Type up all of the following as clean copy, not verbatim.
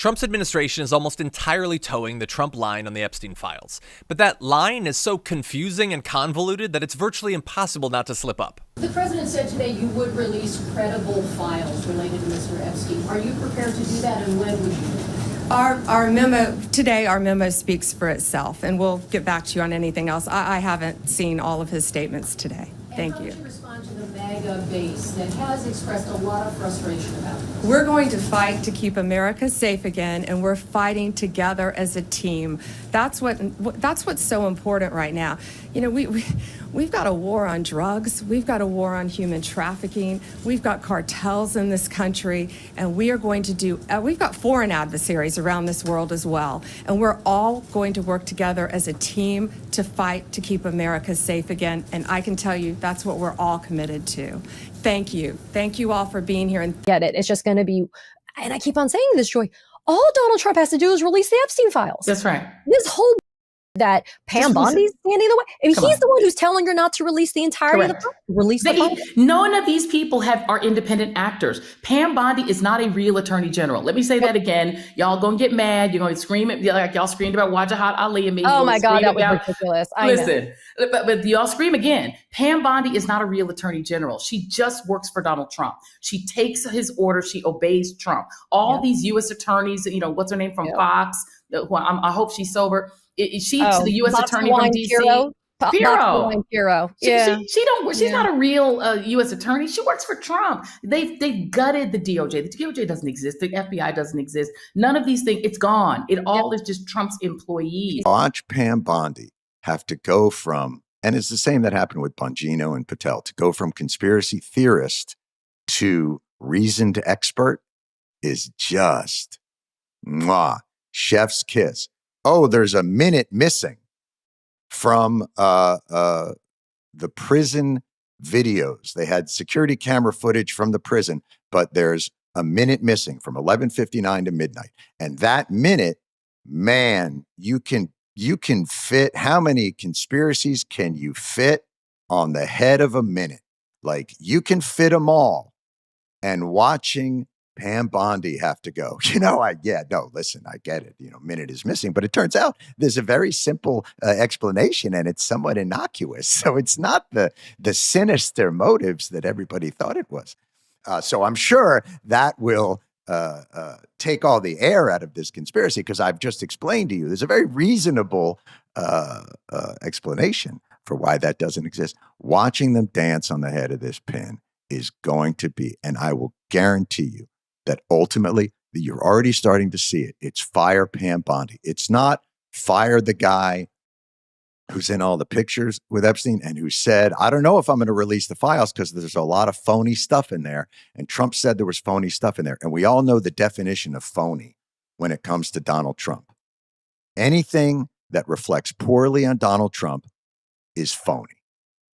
Trump's administration is almost entirely towing the Trump line on the Epstein files. But that line is so confusing and convoluted that it's virtually impossible not to slip up. The president said today you would release credible files related to Mr. Epstein. Are you prepared to do that, and when would you do that? Our memo speaks for itself, and we'll get back to you on anything else. I haven't seen all of his statements today. Thank you. How would you respond to the MAGA base that has expressed a lot of frustration about this? We're going to fight to keep America safe again, and we're fighting together as a team. That's what's so important right now. You know, we've got a war on drugs. We've got a war on human trafficking. We've got cartels in this country, and we are going to do. We've got foreign adversaries around this world as well, and we're all going to work together as a team to fight to keep America safe again. And I can tell you that's what we're all committed to. Thank you. Thank you all for being here. And get it. It's just going to be, and I keep on saying this, Joy, all Donald Trump has to do is release the Epstein files. That's right. This whole that Pam Bondi's standing the way. I mean, he's the one who's telling her not to release the entirety of the release the files. None of these people are independent actors. Pam Bondi is not a real attorney general. Let me say that again. Y'all gonna get mad. You're gonna scream like y'all screamed about Wajahat Ali and me. Oh my God, that was ridiculous. Listen, but y'all scream again. Pam Bondi is not a real attorney general. She just works for Donald Trump. She takes his orders. She obeys Trump. All these U.S. attorneys, you know, what's her name from Fox? I hope she's sober. She's the U.S. attorney from D.C. Pirro. Yeah. She's not a real U.S. attorney. She works for Trump. They've gutted the DOJ. The DOJ doesn't exist. The FBI doesn't exist. None of these things. It's gone. It all is just Trump's employees. Watch Pam Bondi have to go from, and it's the same that happened with Bongino and Patel, to go from conspiracy theorist to reasoned expert is just chef's kiss. Oh, there's a minute missing from the prison videos. They had security camera footage from the prison, but there's a minute missing from 11:59 to midnight. And that minute, man, you can fit, how many conspiracies can you fit on the head of a minute? Like, you can fit them all. And watching Pam Bondi have to go, listen, I get it. Minute is missing, but it turns out there's a very simple explanation, and it's somewhat innocuous. So it's not the sinister motives that everybody thought it was. So I'm sure that will take all the air out of this conspiracy, because I've just explained to you there's a very reasonable explanation for why that doesn't exist. Watching them dance on the head of this pin is going to be, and I will guarantee you, that ultimately you're already starting to see it. It's fire Pam Bondi. It's not fire the guy who's in all the pictures with Epstein and who said, I don't know if I'm going to release the files because there's a lot of phony stuff in there. And Trump said there was phony stuff in there. And we all know the definition of phony when it comes to Donald Trump. Anything that reflects poorly on Donald Trump is phony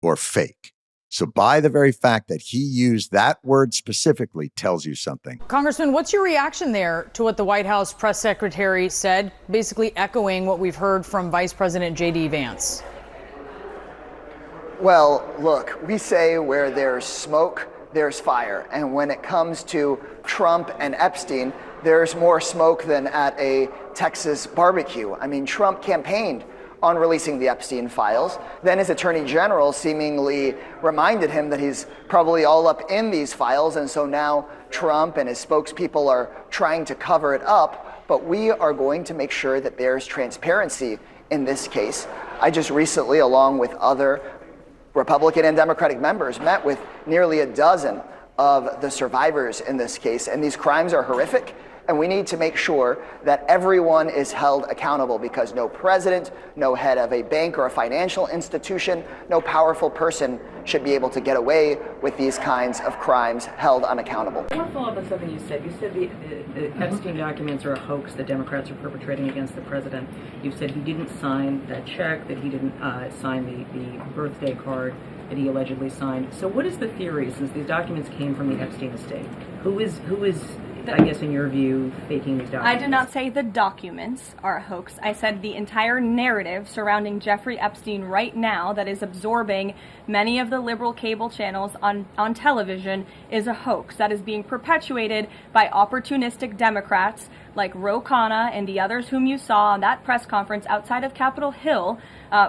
or fake. So by the very fact that he used that word specifically tells you something. Congressman, what's your reaction there to what the White House press secretary said, basically echoing what we've heard from Vice President J.D. Vance? Well, look, we say where there's smoke, there's fire. And when it comes to Trump and Epstein, there's more smoke than at a Texas barbecue. I mean, Trump campaigned on releasing the Epstein files. Then his attorney general seemingly reminded him that he's probably all up in these files. And so now Trump and his spokespeople are trying to cover it up. But we are going to make sure that there's transparency in this case. I just recently, along with other Republican and Democratic members, met with nearly a dozen of the survivors in this case. And these crimes are horrific. And we need to make sure that everyone is held accountable, because no president, no head of a bank or a financial institution, no powerful person should be able to get away with these kinds of crimes held unaccountable. I want to follow up on something you said. You said the Epstein documents are a hoax that Democrats are perpetrating against the president. You said he didn't sign that check, that he didn't sign the birthday card that he allegedly signed. So what is the theory, since these documents came from the Epstein estate? Who is I guess in your view, faking these documents? I did not say the documents are a hoax. I said the entire narrative surrounding Jeffrey Epstein right now that is absorbing many of the liberal cable channels on television is a hoax that is being perpetuated by opportunistic Democrats like Ro Khanna and the others whom you saw on that press conference outside of Capitol Hill,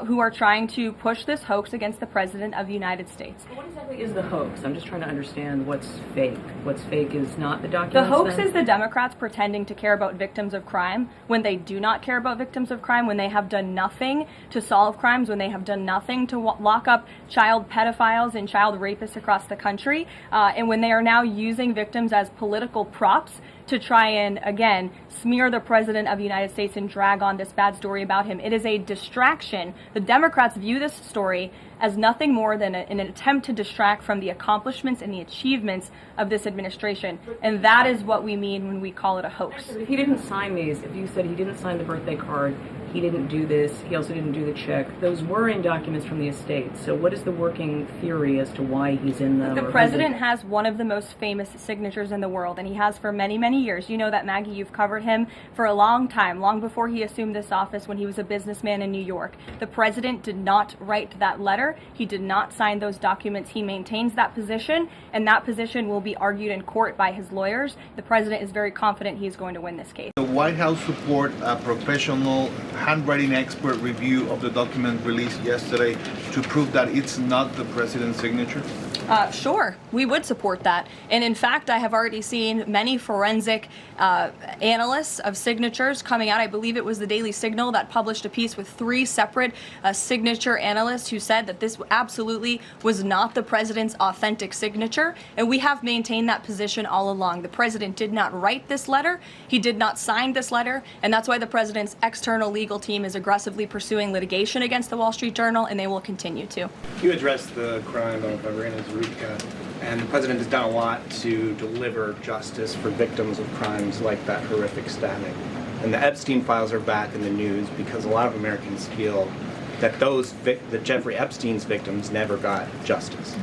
who are trying to push this hoax against the President of the United States. What exactly is the hoax? I'm just trying to understand what's fake. What's fake is not the documents. The hoax then? is the Democrats pretending to care about victims of crime when they do not care about victims of crime, when they have done nothing to solve crimes, when they have done nothing to lock up child pedophiles and child rapists across the country, and when they are now using victims as political props to try and, again, smear the President of the United States and drag on this bad story about him. It is a distraction. The Democrats view this story as nothing more than an attempt to distract from the accomplishments and the achievements of this administration. And that is what we mean when we call it a hoax. If he didn't sign these, if you said he didn't sign the birthday card, he didn't do this, he also didn't do the check, those were in documents from the estate. So what is the working theory as to why he's in them? The president has one of the most famous signatures in the world, and he has for many, many years. You know that, Maggie, you've covered him for a long time, long before he assumed this office when he was a businessman in New York. The president did not write that letter. He did not sign those documents. He maintains that position, and that position will be argued in court by his lawyers. The president is very confident he is going to win this case. The White House support a professional handwriting expert review of the document released yesterday to prove that it's not the president's signature? Sure, we would support that. And in fact, I have already seen many forensic analysts of signatures coming out. I believe it was the Daily Signal that published a piece with 3 separate signature analysts who said that this absolutely was not the president's authentic signature. And we have maintained that position all along. The president did not write this letter. He did not sign this letter. And that's why the president's external legal team is aggressively pursuing litigation against the Wall Street Journal, and they will continue to. You addressed the crime of Irina Zurika, and the president has done a lot to deliver justice for victims of crimes like that horrific stabbing. And the Epstein files are back in the news because a lot of Americans feel that that Jeffrey Epstein's victims never got justice.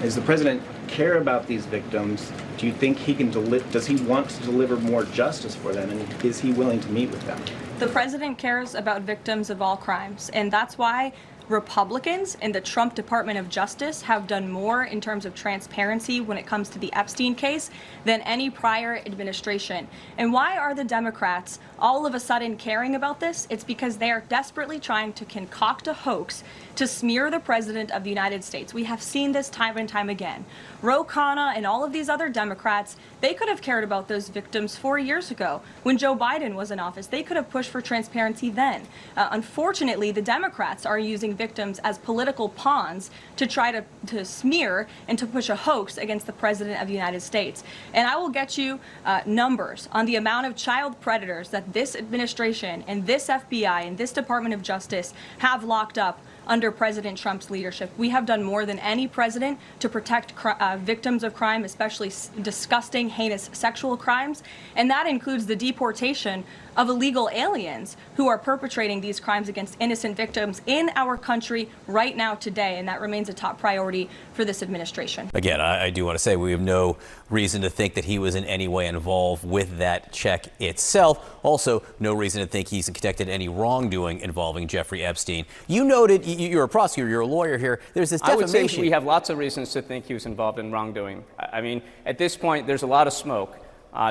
Does the president care about these victims? Do you think he can does he want to deliver more justice for them, and is he willing to meet with them? The president cares about victims of all crimes, and that's why Republicans in the Trump Department of Justice have done more in terms of transparency when it comes to the Epstein case than any prior administration. And why are the Democrats all of a sudden caring about this? It's because they are desperately trying to concoct a hoax to smear the President of the United States. We have seen this time and time again. Ro Khanna and all of these other Democrats, they could have cared about those victims 4 years ago when Joe Biden was in office. They could have pushed for transparency then. Unfortunately, the Democrats are using victims as political pawns to try to smear and to push a hoax against the President of the United States. And I will get you numbers on the amount of child predators that this administration and this FBI and this Department of Justice have locked up under President Trump's leadership. We have done more than any president to protect victims of crime, especially disgusting, heinous sexual crimes. And that includes the deportation of illegal aliens who are perpetrating these crimes against innocent victims in our country right now today. And that remains a top priority for this administration. Again, I do want to say we have no reason to think that he was in any way involved with that check itself. Also, no reason to think he's conducted any wrongdoing involving Jeffrey Epstein. You noted, you're a prosecutor, you're a lawyer here. There's this defamation. I would say we have lots of reasons to think he was involved in wrongdoing. I mean, at this point, there's a lot of smoke.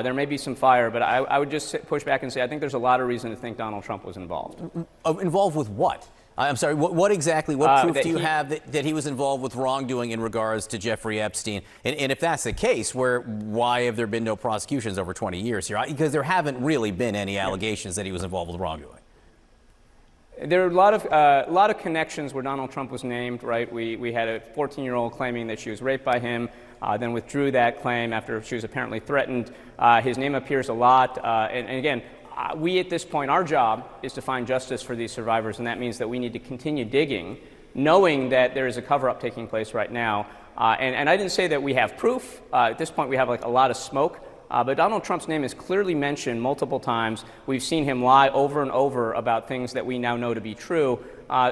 There may be some fire, but I would just push back and say I think there's a lot of reason to think Donald Trump was involved. Involved with what? I'm sorry, what exactly, what proof do you have that he was involved with wrongdoing in regards to Jeffrey Epstein? And if that's the case, why have there been no prosecutions over 20 years here? Because there haven't really been any allegations that he was involved with wrongdoing. There are a lot of connections where Donald Trump was named, right? We had a 14-year-old claiming that she was raped by him, then withdrew that claim after she was apparently threatened. His name appears a lot. And again, we at this point, our job is to find justice for these survivors, and that means that we need to continue digging, knowing that there is a cover-up taking place right now. And I didn't say that we have proof. At this point, we have like a lot of smoke. But Donald Trump's name is clearly mentioned multiple times. We've seen him lie over and over about things that we now know to be true.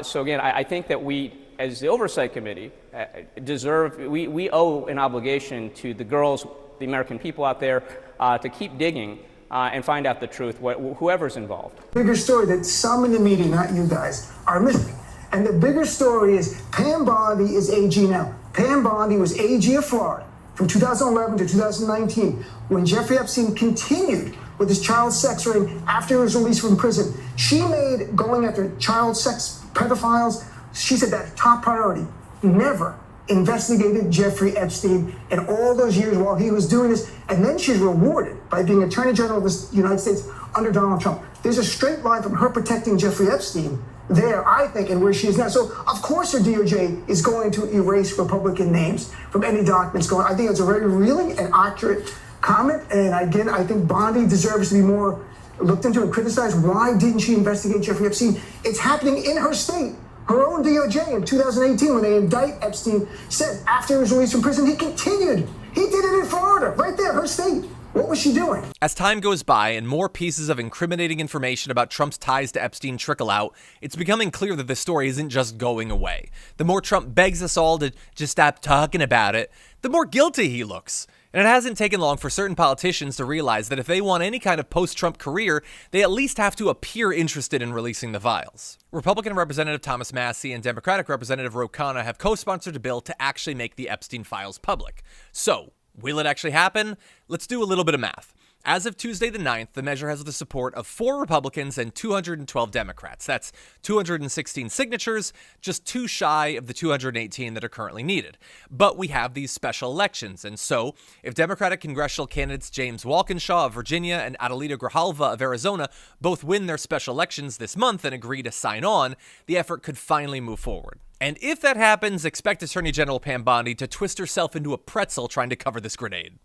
So again, I think that we, as the Oversight Committee, we owe an obligation to the girls, the American people out there, to keep digging and find out the truth, whoever's involved. Bigger story that some in the media, not you guys, are missing. And the bigger story is Pam Bondi is AG now. Pam Bondi was AG of Florida from 2011 to 2019 when Jeffrey Epstein continued with his child sex ring after he was released from prison. She made going after child sex pedophiles, she said that top priority. Never investigated Jeffrey Epstein in all those years while he was doing this. And then she's rewarded by being Attorney General of the United States under Donald Trump. There's a straight line from her protecting Jeffrey Epstein there, I think, and where she is now. So, of course, her DOJ is going to erase Republican names from any documents going. I think it's a very really and accurate comment. And again, I think Bondi deserves to be more looked into and criticized. Why didn't she investigate Jeffrey Epstein? It's happening in her state. Her own DOJ in 2018, when they indict Epstein, said after he was released from prison, he continued. He did it in Florida, right there, her state. What was she doing? As time goes by and more pieces of incriminating information about Trump's ties to Epstein trickle out, it's becoming clear that this story isn't just going away. The more Trump begs us all to just stop talking about it, the more guilty he looks. And it hasn't taken long for certain politicians to realize that if they want any kind of post-Trump career, they at least have to appear interested in releasing the files. Republican Representative Thomas Massie and Democratic Representative Ro Khanna have co-sponsored a bill to actually make the Epstein files public. So, will it actually happen? Let's do a little bit of math. As of Tuesday the 9th, the measure has the support of 4 Republicans and 212 Democrats. That's 216 signatures, just 2 shy of the 218 that are currently needed. But we have these special elections, and so if Democratic congressional candidates James Walkinshaw of Virginia and Adelita Grijalva of Arizona both win their special elections this month and agree to sign on, the effort could finally move forward. And if that happens, expect Attorney General Pam Bondi to twist herself into a pretzel trying to cover this grenade.